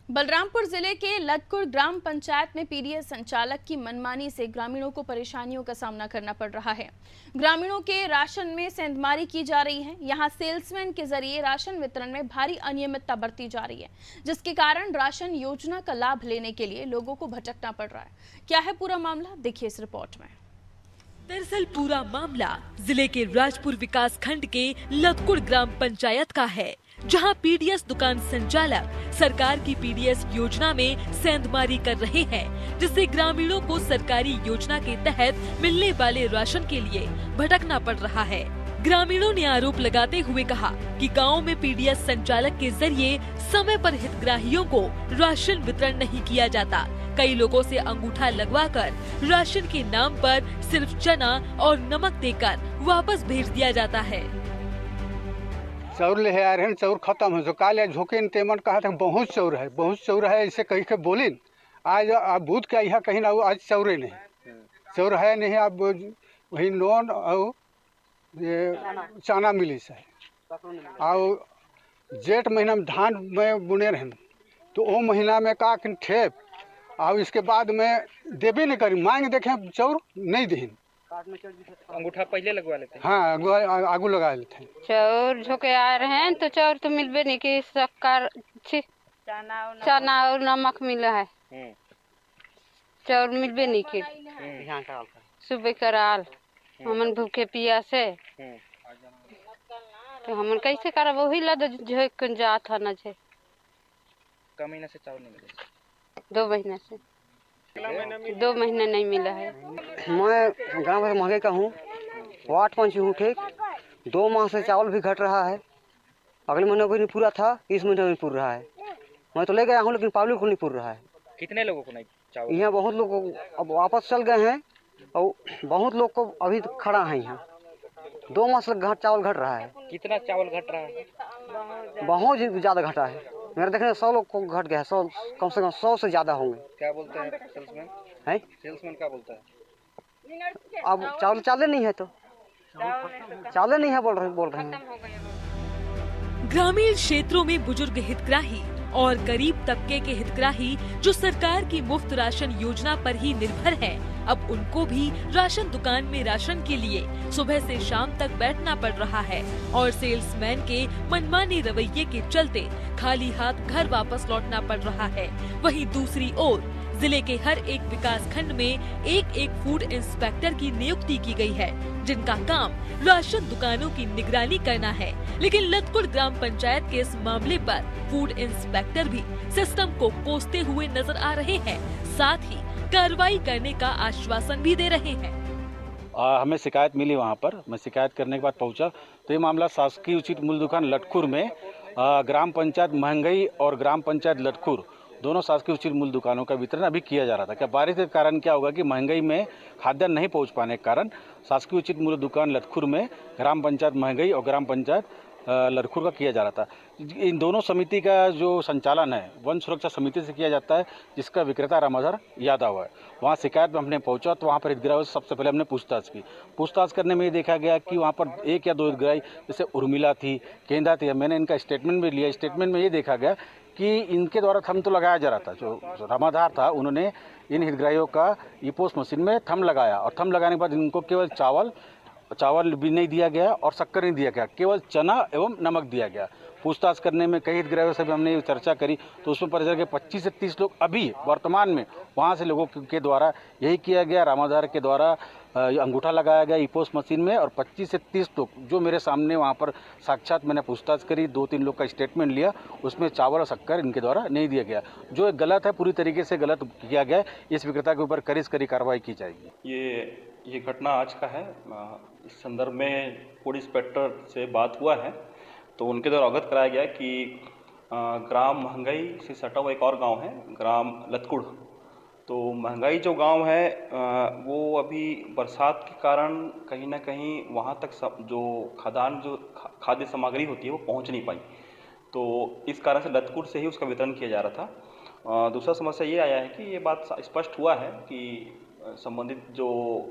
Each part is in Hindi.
बलरामपुर जिले के लतकुर ग्राम पंचायत में पीडीएस संचालक की मनमानी से ग्रामीणों को परेशानियों का सामना करना पड़ रहा है। ग्रामीणों के राशन में सेंधमारी की जा रही है। यहां सेल्समैन के जरिए राशन वितरण में भारी अनियमितता बरती जा रही है, जिसके कारण राशन योजना का लाभ लेने के लिए लोगों को भटकना पड़ रहा है। क्या है पूरा मामला, देखिए इस रिपोर्ट में। दरअसल पूरा मामला जिले के राजपुर विकास खंड के लतकुर ग्राम पंचायत का है, जहां पीडीएस दुकान संचालक सरकार की पीडीएस योजना में सेंधमारी कर रहे हैं, जिससे ग्रामीणों को सरकारी योजना के तहत मिलने वाले राशन के लिए भटकना पड़ रहा है। ग्रामीणों ने आरोप लगाते हुए कहा कि गांव में पीडीएस संचालक के जरिए समय पर हितग्राहियों को राशन वितरण नहीं किया जाता। कई लोगों से अंगूठा लगवाकर राशन के नाम पर सिर्फ चना और नमक देकर वापस भेज दिया जाता है। चाउर ले आ रहे हैं, चाउर खत्म हो जो काले झोंके तेमन कहा था बहुत चाउर है ऐसे कही के बोलिन। आज आप भूत क्या यहाँ कहीं ना आज चाउरे नहीं, चाउर है नहीं। अब वही नॉन और ये चना मिली से और जेठ महीना में धान में बुने रहे तो वो महीना में का ठेप और इसके बाद में देबे नहीं करी, मांग देखे चाउर नहीं दे। अंगूठा पहले लगवा लेते हैं। हाँ आगू लगा लेते हैं। चाउर झोंके आ रहे हैं तो चाउर तो मिलबे नहीं कि शक्कर चना और नमक मिला है, चाउर मिलबे नहीं कि सुबह कराल हमन भूखे पिया से तो हमन कैसे करब, वही ला झोंक जात है न छे। कम महीना से चाउर नहीं मिले, 2 महीना से 2 महीने नहीं मिला है। मैं गाँव से महंगे का हूँ, वार्ड पंच हूँ। ठीक 2 माह से चावल भी घट रहा है। अगले महीने को नहीं पूरा था, इस महीने में पूरा रहा है। मैं तो ले गया हूँ लेकिन पब्लिक को नहीं पूरा रहा है। कितने लोगों को नहीं चावल? यहाँ बहुत लोग अब वापस चल गए हैं और बहुत लोग को अभी तो खड़ा है यहाँ। 2 माह से चावल घट रहा है। कितना चावल घट रहा है? बहुत ज़्यादा घटा है। मेरे देखने 100 लोग को घट गया है, 100 कम से कम 100 से ज़्यादा होंगे। क्या बोलते हैं सेल्समैन? है सेल्समैन क्या बोलता है? अब चावल नहीं है तो चावल नहीं है बोल रहे हैं। ग्रामीण क्षेत्रों में बुजुर्ग हितग्राही और गरीब तबके के हितग्राही जो सरकार की मुफ्त राशन योजना पर ही निर्भर हैं, अब उनको भी राशन दुकान में राशन के लिए सुबह से शाम तक बैठना पड़ रहा है और सेल्समैन के मनमानी रवैये के चलते खाली हाथ घर वापस लौटना पड़ रहा है। वहीं दूसरी ओर जिले के हर एक विकास खंड में एक फूड इंस्पेक्टर की नियुक्ति की गई है, जिनका काम राशन दुकानों की निगरानी करना है। लेकिन लतकुर ग्राम पंचायत के इस मामले पर फूड इंस्पेक्टर भी सिस्टम को कोसते हुए नजर आ रहे हैं, साथ ही कार्रवाई करने का आश्वासन भी दे रहे हैं। हमें शिकायत मिली, वहाँ पर मैं शिकायत करने के बाद पहुँचा तो ये मामला शासकीय उचित मूल्य दुकान लतकुर में ग्राम पंचायत महंगई और ग्राम पंचायत लतकुर दोनों शासकीय उचित मूल्य दुकानों का वितरण अभी किया जा रहा था। क्या बारिश के कारण क्या होगा कि महंगाई में खाद्यान्न नहीं पहुंच पाने के कारण शासकीय उचित मूल्य दुकान लतकुर में ग्राम पंचायत महंगाई और ग्राम पंचायत लतकुर का किया जा रहा था। इन दोनों समिति का जो संचालन है वन सुरक्षा समिति से किया जाता है, जिसका विक्रेता रामाधर यादव है। वहाँ शिकायत में हमने पहुँचा तो वहाँ पर हितग्राही से सबसे पहले हमने पूछताछ की। पूछताछ करने में ये देखा गया कि वहाँ पर 1 या 2 हितग्राही जैसे उर्मिला थी, केंद्रा थी। मैंने इनका स्टेटमेंट भी लिया। स्टेटमेंट में ये देखा गया कि इनके द्वारा थंब तो लगाया जा रहा था। जो रामाधार था उन्होंने इन हितग्राहियों का ईपोस मशीन में थंब लगाया और थंब लगाने के बाद इनको केवल चावल भी नहीं दिया गया और शक्कर नहीं दिया गया, केवल चना एवं नमक दिया गया। पूछताछ करने में कई हितग्राहियों से भी हमने चर्चा करी तो उसमें पता चला कि 25 से 30 लोग अभी वर्तमान में वहाँ से लोगों के द्वारा यही किया गया। रामाधार के द्वारा अंगूठा लगाया गया ईपोस मशीन में और 25 से 30 लोग जो मेरे सामने वहाँ पर साक्षात मैंने पूछताछ करी, 2-3 लोग का स्टेटमेंट लिया, उसमें चावल और शक्कर इनके द्वारा नहीं दिया गया, जो एक गलत है, पूरी तरीके से गलत किया गया है। इस विक्रेता के ऊपर कड़ी कार्रवाई की जाएगी। ये घटना आज का है। इस संदर्भ में फूड इंस्पेक्टर से बात हुआ है तो उनके द्वारा अवगत कराया गया कि ग्राम महंगाई से सटा हुआ एक और गांव है ग्राम लतकुड़। तो महंगाई जो गांव है वो अभी बरसात के कारण कहीं ना कहीं वहाँ तक जो खाद्य सामग्री होती है वो पहुँच नहीं पाई, तो इस कारण से लतकुड़ से ही उसका वितरण किया जा रहा था। दूसरा समस्या ये आया है कि ये बात स्पष्ट हुआ है कि संबंधित जो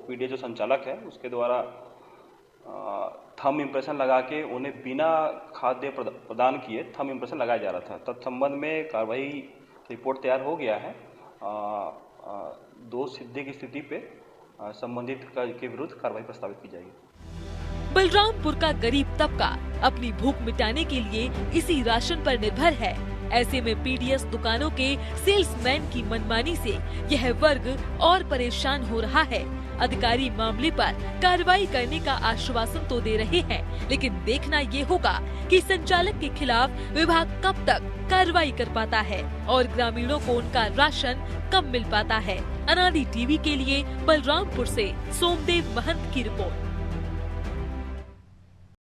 पीडीएस जो संचालक है उसके द्वारा थंब इम्प्रेशन लगा के उन्हें बिना खाद्य प्रदान किए थंब इम्प्रेशन लगाया जा रहा था। तत्संबंध में कार्रवाई रिपोर्ट तैयार हो गया है। दोष सिद्धि की स्थिति पे संबंधित के विरुद्ध कार्रवाई प्रस्तावित की जाएगी। बलरामपुर का गरीब तबका अपनी भूख मिटाने के लिए इसी राशन पर निर्भर है। ऐसे में पीडीएस दुकानों के सेल्समैन की मनमानी से यह वर्ग और परेशान हो रहा है। अधिकारी मामले पर कार्रवाई करने का आश्वासन तो दे रहे हैं, लेकिन देखना ये होगा कि संचालक के खिलाफ विभाग कब तक कार्रवाई कर पाता है और ग्रामीणों को उनका राशन कब मिल पाता है। अनादि टीवी के लिए बलरामपुर से सोमदेव महंत की रिपोर्ट।